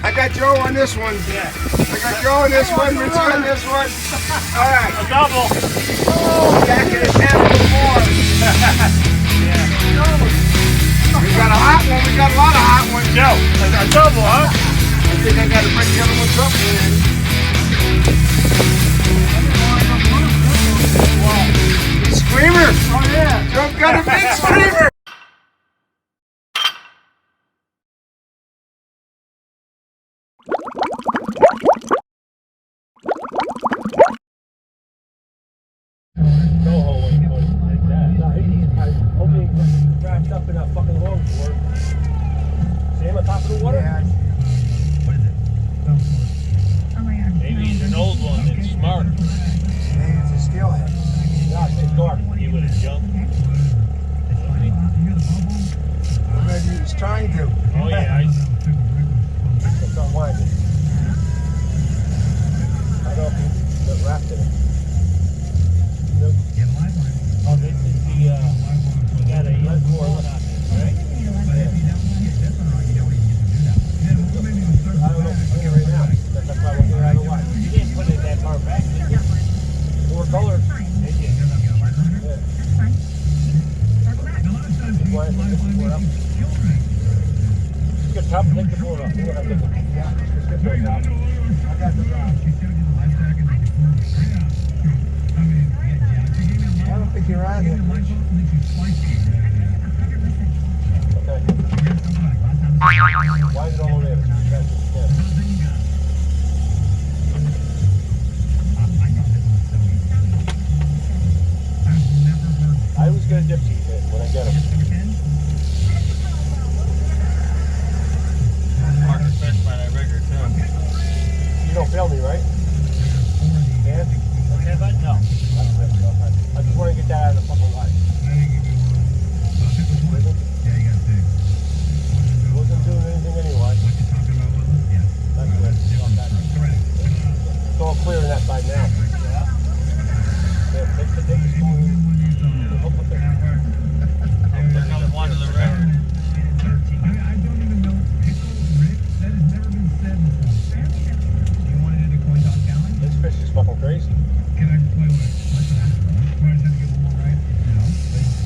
I got Joe on this one. Yeah. I got Joe on this one, Rich on this one. All right. A double. Oh, Jack in his hand a little more. Yeah. We got a hot one. We got a lot of hot ones. Joe, a double, huh? I think I got to bring the other ones up, man. Screamer. Oh, yeah. Joe's got a big screamer. Up in that fucking longboard. See him on top of the water? Yeah. What is it? Maybe he's an old one that's smart. Maybe it's a steelhead. No, it's dark. He would have jumped. Maybe he's trying to. Oh, yeah. It's not winding. I don't know if he's wrapped in it. Oh, this is the, we got a red core on it, right? I don't know if it's here right now. That's why we're here out of the way. You didn't put it that far back, did you? 4 colors. Did you? Yeah. Why is it board up? Just get top and take the board up. Just get the top. I got the rod. I don't think you're on here. Okay. Why is it all there? I always get a dipsy when I get him. Mark is best by that rigger, too. You don't fail me, right? Yeah? Okay, but no. I just want to get that out of the fucking way. Wasn't doing anything anyway. That's good. It's all clear on that side now. Yeah, take the spoon. Hook with it. There comes one to the rigger. I don't even know. Rick, that has never been said before. You wanted it a coin toss challenge? This fish is fucking crazy. Can I wait? Listen, I just have to get one more right. No.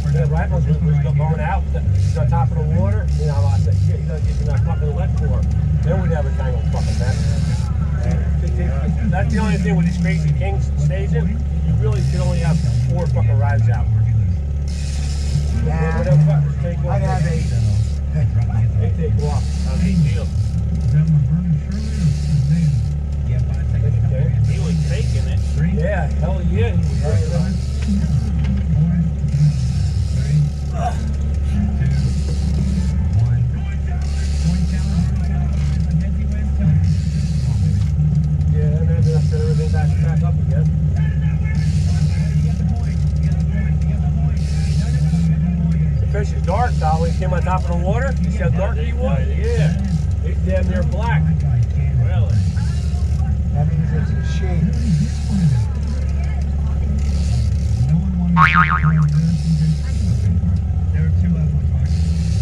Yeah, right ones we're still going out. He's on top of the water. You know, I said, shit, he's not fucking wet for. Then we'd have a tangled fucking mess. That's the only thing with these crazy kings staging. You really can only have 4 fucking rides out. Yeah. I'd have 8. They take off. How's he feel? He was taking it. Yeah, hell yeah. He was yeah, and then after everything back up again. The fish is dark, though. When he came on top of the water, you see how dark he was? Yeah. He's damn near black. Really? That means it's a shade.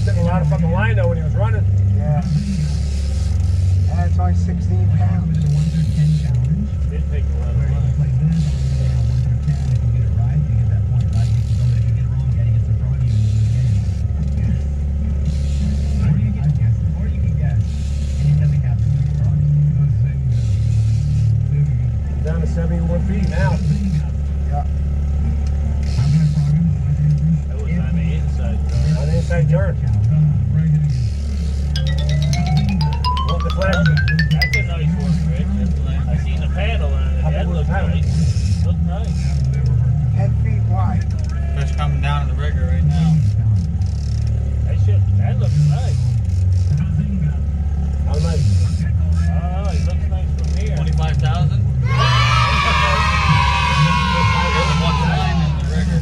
Took a lot of fucking line, though, when he was running. Yeah. And it's only 16 pounds. Did take a lot of money. Down to 71 feet now. Yeah. That was on the inside. On the inside turn. Want the flag? That's a nice one, Rick. I seen the paddle on it. That looked nice. Looked nice. 10 feet wide. Fish coming down in the rigger right now. That looks nice. How nice? Oh, he looks nice from here. 25,000? One line in the rigger.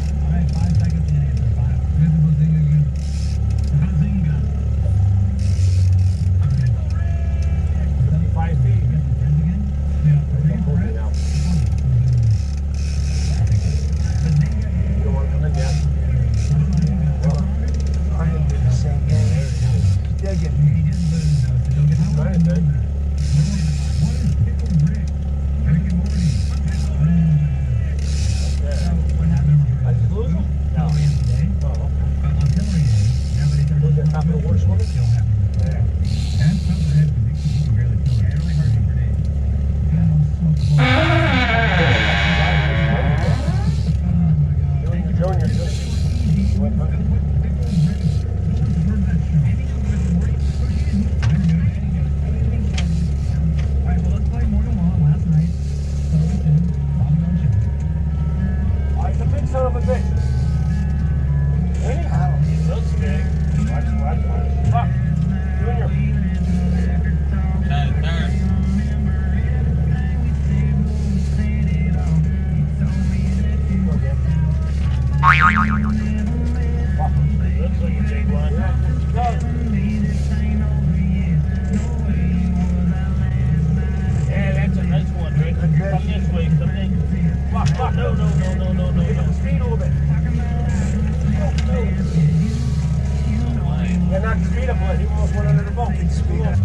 knocked the speed up on it. He almost went under the boat. He speed up.